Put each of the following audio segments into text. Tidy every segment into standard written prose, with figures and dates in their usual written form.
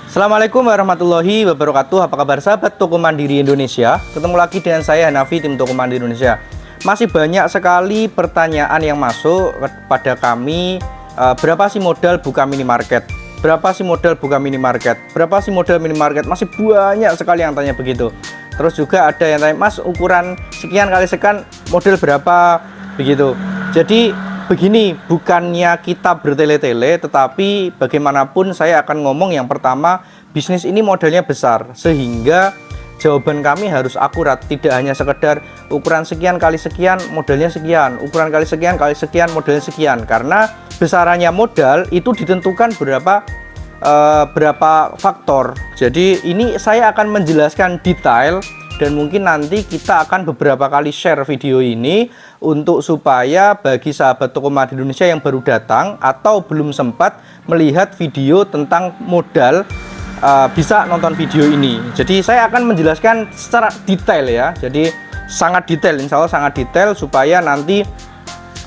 Assalamualaikum warahmatullahi wabarakatuh. Apa kabar sahabat Toko Mandiri Indonesia? Ketemu lagi dengan saya Hanafi, tim Toko Mandiri Indonesia. Masih banyak sekali pertanyaan yang masuk kepada kami. Berapa sih modal buka minimarket? Berapa sih modal buka minimarket? Berapa sih modal minimarket? Masih banyak sekali yang tanya begitu. Terus juga ada yang tanya, Mas, ukuran sekian kali sekian modal berapa? Begitu. Jadi begini, bukannya kita bertele-tele, tetapi bagaimanapun saya akan ngomong yang pertama, bisnis ini modalnya besar, sehingga jawaban kami harus akurat, tidak hanya sekedar ukuran sekian kali sekian, modalnya sekian, ukuran kali sekian modalnya sekian, karena besarannya modal itu ditentukan berapa faktor. Jadi ini saya akan menjelaskan detail, dan mungkin nanti kita akan beberapa kali share video ini untuk supaya bagi sahabat Toko Mandiri Indonesia yang baru datang atau belum sempat melihat video tentang modal, bisa nonton video ini. Jadi saya akan menjelaskan secara detail ya. Jadi sangat detail, insya Allah sangat detail, supaya nanti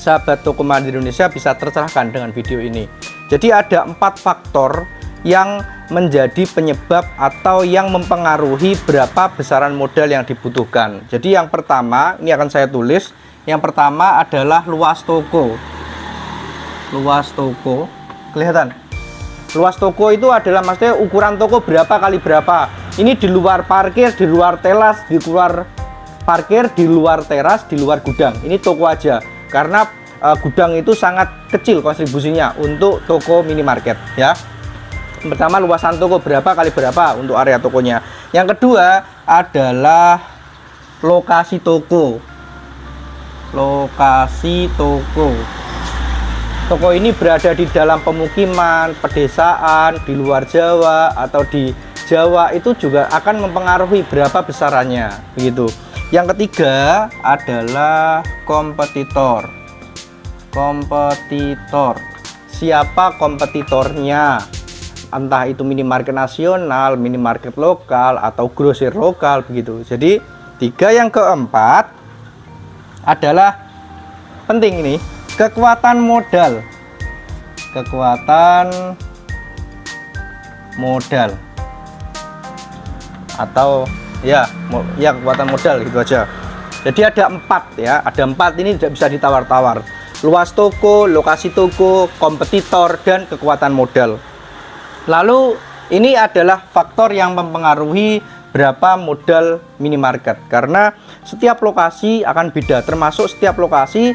sahabat Toko Mandiri Indonesia bisa tercerahkan dengan video ini. Jadi ada 4 faktor yang menjadi penyebab atau yang mempengaruhi berapa besaran modal yang dibutuhkan. Jadi yang pertama, ini akan saya tulis. Yang pertama adalah luas toko. Luas toko, kelihatan? Luas toko itu adalah maksudnya ukuran toko berapa kali berapa. Ini di luar parkir, di luar teras, di luar parkir, di luar teras, di luar gudang. Ini toko aja. Karena gudang itu sangat kecil kontribusinya untuk toko minimarket ya. Pertama, luasan toko berapa kali berapa untuk area tokonya. Yang kedua adalah lokasi toko. Lokasi toko. Toko ini berada di dalam pemukiman, pedesaan, di luar Jawa atau di Jawa, itu juga akan mempengaruhi berapa besarannya, begitu. Yang ketiga adalah kompetitor. Kompetitor. Siapa kompetitornya? Entah itu minimarket nasional, minimarket lokal, atau grosir lokal, begitu. Jadi yang keempat adalah penting ini, kekuatan modal. Kekuatan modal atau ya kekuatan modal, gitu aja. Jadi ada 4 ya, ada 4 ini tidak bisa ditawar-tawar. Luas toko, lokasi toko, kompetitor, dan kekuatan modal. Lalu ini adalah faktor yang mempengaruhi berapa modal minimarket, karena setiap lokasi akan beda, termasuk setiap lokasi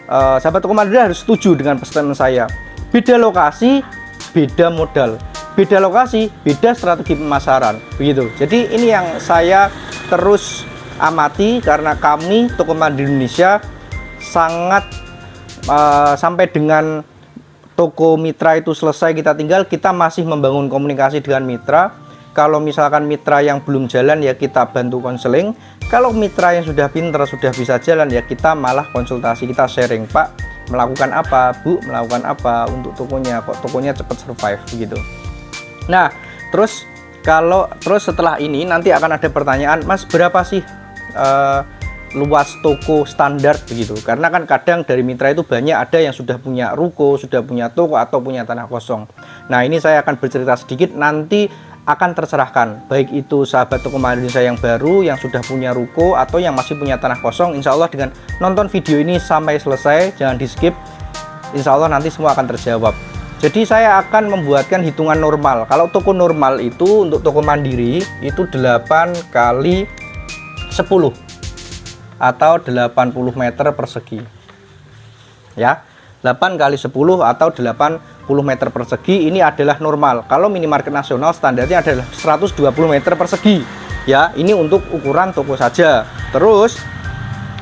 sahabat Toko Mandiri harus setuju dengan statement saya. Beda lokasi, beda modal. Beda lokasi, beda strategi pemasaran, begitu. Jadi ini yang saya terus amati, karena kami Toko Mandiri Indonesia sangat sampai dengan toko mitra itu selesai kita tinggal, kita masih membangun komunikasi dengan mitra. Kalau misalkan mitra yang belum jalan, ya kita bantu konseling. Kalau mitra yang sudah pintar, sudah bisa jalan, ya kita malah konsultasi, kita sharing, Pak melakukan apa, Bu melakukan apa untuk tokonya, kok tokonya cepat survive, begitu. Nah, terus setelah ini nanti akan ada pertanyaan, Mas, berapa sih luas toko standar, begitu. Karena kan kadang dari mitra itu banyak, ada yang sudah punya ruko, sudah punya toko, atau punya tanah kosong. Nah, ini saya akan bercerita sedikit, nanti akan tercerahkan, baik itu sahabat Toko Mandiri Indonesia yang baru, yang sudah punya ruko, atau yang masih punya tanah kosong. Insya Allah dengan nonton video ini sampai selesai, jangan di skip, insya Allah nanti semua akan terjawab. Jadi saya akan membuatkan hitungan normal. Kalau toko normal itu untuk Toko Mandiri itu 8 kali 10 atau 80 meter persegi ya. 8 kali 10 atau 80 meter persegi ini adalah normal. Kalau minimarket nasional standarnya adalah 120 meter persegi ya. Ini untuk ukuran toko saja. Terus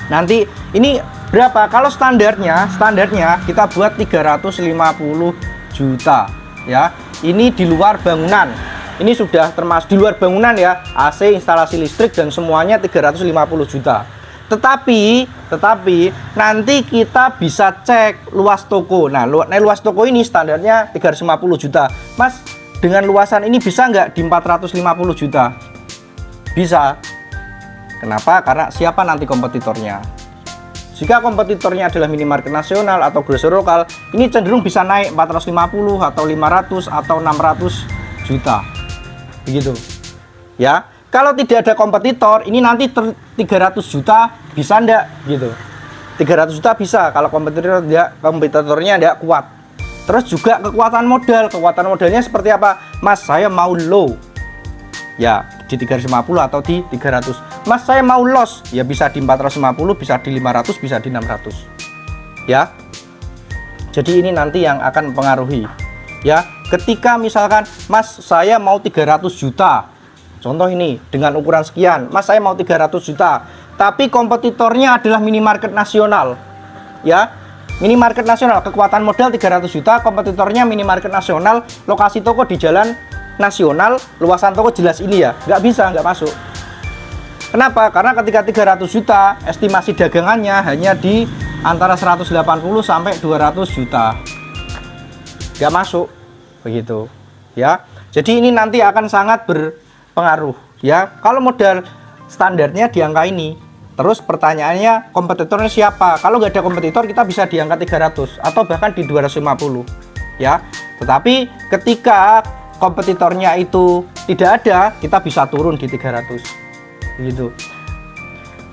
nanti ini berapa? Kalau standarnya kita buat 350 juta ya. Ini di luar bangunan. Ini sudah termasuk di luar bangunan ya, AC, instalasi listrik, dan semuanya 350 juta. Tetapi nanti kita bisa cek luas toko. Nah, luas toko ini standarnya 350 juta. Mas, dengan luasan ini bisa nggak di 450 juta? Bisa. Kenapa? Karena siapa nanti kompetitornya? Jika kompetitornya adalah minimarket nasional atau grosir lokal, ini cenderung bisa naik 450 atau 500 atau 600 juta. begitu ya. Kalau tidak ada kompetitor, ini nanti 300 juta bisa enggak gitu. 300 juta bisa kalau kompetitornya enggak kuat. Terus juga kekuatan modalnya seperti apa? Mas, saya mau low ya di 350 atau di 300. Mas, saya mau loss ya bisa di 450, bisa di 500, bisa di 600 ya. Jadi ini nanti yang akan mempengaruhi ya. Ketika misalkan Mas, saya mau 300 juta, contoh ini dengan ukuran sekian, Mas, saya mau 300 juta, tapi kompetitornya adalah minimarket nasional ya. Minimarket nasional, kekuatan modal 300 juta, kompetitornya minimarket nasional, lokasi toko di jalan nasional, luasan toko jelas ini ya, nggak bisa, nggak masuk. Kenapa? Karena ketika 300 juta, estimasi dagangannya hanya di antara 180 sampai 200 juta, nggak masuk, begitu ya. Jadi ini nanti akan sangat berpengaruh ya. Kalau modal standarnya di angka ini, terus pertanyaannya kompetitornya siapa? Kalau nggak ada kompetitor, kita bisa di angka 300 atau bahkan di 250 ya. Tetapi ketika kompetitornya itu tidak ada, kita bisa turun di 300 gitu.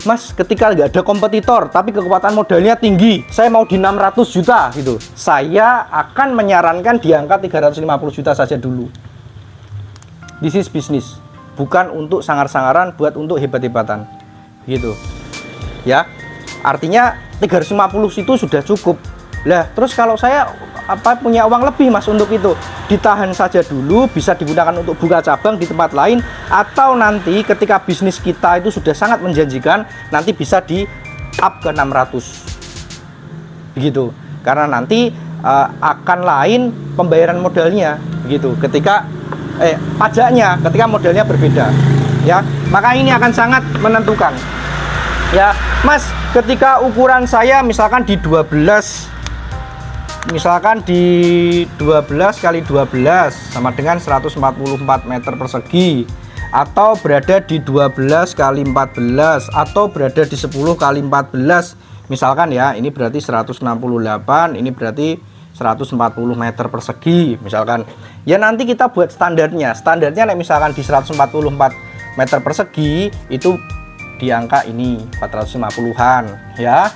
Mas, ketika nggak ada kompetitor tapi kekuatan modalnya tinggi, saya mau di 600 juta gitu, saya akan menyarankan di angka 350 juta saja dulu. This is business, bukan untuk sangar-sangaran, buat untuk hebat-hebatan gitu ya. Artinya 350 itu sudah cukup lah. Terus kalau saya punya uang lebih Mas untuk itu, ditahan saja dulu, bisa digunakan untuk buka cabang di tempat lain, atau nanti ketika bisnis kita itu sudah sangat menjanjikan, nanti bisa di up ke 600 begitu. Karena nanti akan lain pembayaran modalnya begitu, ketika pajaknya ketika modalnya berbeda ya. Maka ini akan sangat menentukan ya. Mas, ketika ukuran saya misalkan di 12 kali 12 sama dengan 144 meter persegi, atau berada di 12 kali 14, atau berada di 10 kali 14 misalkan ya. Ini berarti 168, ini berarti 140 meter persegi misalkan ya. Nanti kita buat standarnya misalkan di 144 meter persegi itu di angka ini 450-an ya.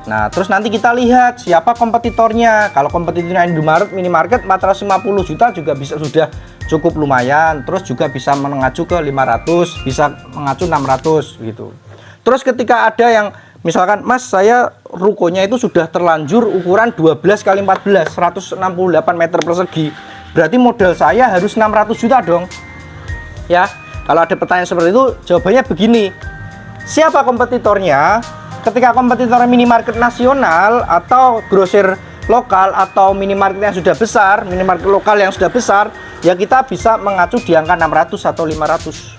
Nah, terus nanti kita lihat siapa kompetitornya. Kalau kompetitornya Indomaret, minimarket, 450 juta juga bisa, sudah cukup lumayan. Terus juga bisa mengacu ke 500, bisa mengacu 600 gitu. Terus ketika ada yang misalkan, Mas, saya rukonya itu sudah terlanjur ukuran 12 kali 14, 168 meter persegi, berarti modal saya harus 600 juta dong ya. Kalau ada pertanyaan seperti itu, jawabannya begini. Siapa kompetitornya? Ketika kompetitor minimarket nasional atau grosir lokal atau minimarket yang sudah besar, minimarket lokal yang sudah besar, ya kita bisa mengacu di angka 600 atau 500.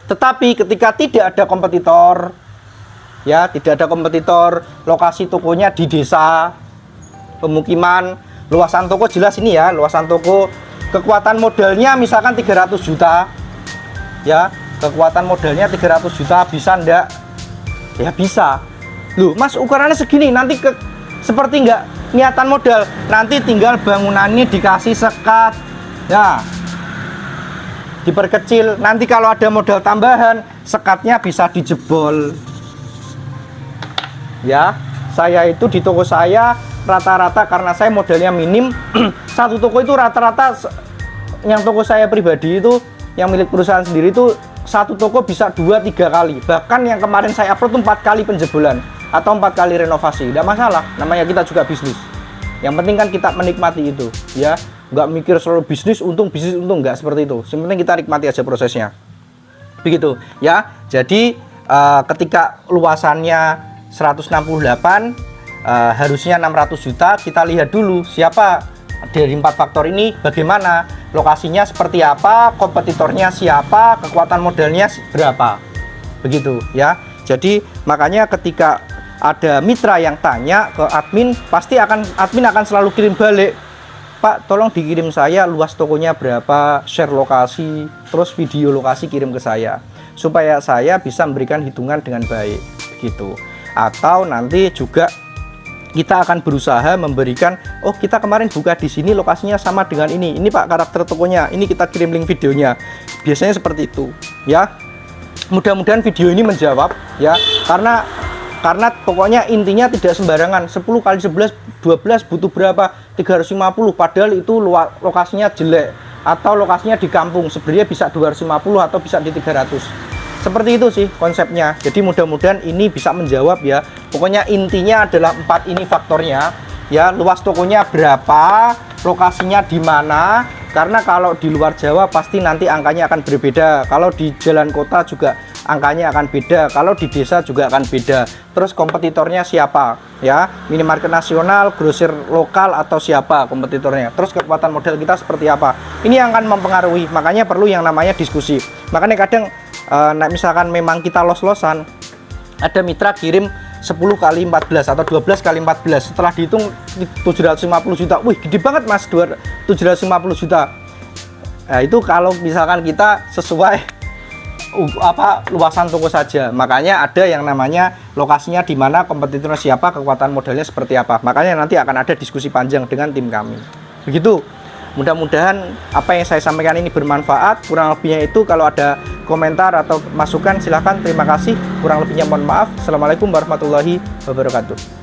Tetapi ketika tidak ada kompetitor, ya tidak ada kompetitor, lokasi tokonya di desa, pemukiman, luasan toko jelas ini ya, luasan toko, kekuatan modalnya misalkan 300 juta, ya kekuatan modalnya 300 juta, bisa enggak? Ya bisa. Loh Mas, ukurannya segini, nanti seperti enggak niatan modal, nanti tinggal bangunannya dikasih sekat ya, diperkecil, nanti kalau ada modal tambahan sekatnya bisa dijebol ya. Saya itu di toko saya rata-rata, karena saya modalnya minim, satu toko itu rata-rata, yang toko saya pribadi itu yang milik perusahaan sendiri itu satu toko bisa 2-3 kali, bahkan yang kemarin saya upload 4 kali penjebolan atau 4 kali renovasi. Tidak masalah, namanya kita juga bisnis. Yang penting kan kita menikmati itu ya, nggak mikir selalu bisnis untung nggak seperti itu. Yang penting kita nikmati aja prosesnya begitu ya. Jadi ketika luasannya 168, harusnya 600 juta, kita lihat dulu siapa dari 4 faktor ini, bagaimana lokasinya, seperti apa, kompetitornya siapa, kekuatan modalnya berapa begitu ya. Jadi makanya ketika ada mitra yang tanya ke admin, pasti admin akan selalu kirim balik, Pak tolong dikirim saya luas tokonya berapa, share lokasi, terus video lokasi kirim ke saya, supaya saya bisa memberikan hitungan dengan baik gitu. Atau nanti juga kita akan berusaha memberikan, oh kita kemarin buka di sini lokasinya sama dengan ini Pak karakter tokonya, ini kita kirim link videonya. Biasanya seperti itu ya. Mudah-mudahan video ini menjawab ya, karena pokoknya intinya tidak sembarangan 10 kali 11 12 butuh berapa, 350, padahal itu lokasinya jelek atau lokasinya di kampung, sebenarnya bisa 250 atau bisa di 300. Seperti itu sih konsepnya. Jadi mudah-mudahan ini bisa menjawab ya. Pokoknya intinya adalah 4 ini faktornya ya. Luas tokonya berapa, lokasinya di mana. Karena kalau di luar Jawa pasti nanti angkanya akan berbeda. Kalau di jalan kota juga angkanya akan beda. Kalau di desa juga akan beda. Terus kompetitornya siapa ya? Minimarket nasional, grosir lokal, atau siapa kompetitornya. Terus kekuatan modal kita seperti apa. Ini yang akan mempengaruhi. Makanya perlu yang namanya diskusi. Makanya kadang misalkan memang kita los-losan, ada mitra kirim 10 kali 14 atau 12 kali 14, setelah dihitung 750 juta. Wih, gede banget Mas, 750 juta. Nah, itu kalau misalkan kita sesuai luasan toko saja. Makanya ada yang namanya lokasinya di mana, kompetitornya siapa, kekuatan modalnya seperti apa. Makanya nanti akan ada diskusi panjang dengan tim kami. Begitu. Mudah-mudahan apa yang saya sampaikan ini bermanfaat. Kurang lebihnya itu kalau ada komentar atau masukan silahkan. Terima kasih. Kurang lebihnya mohon maaf. Assalamualaikum warahmatullahi wabarakatuh.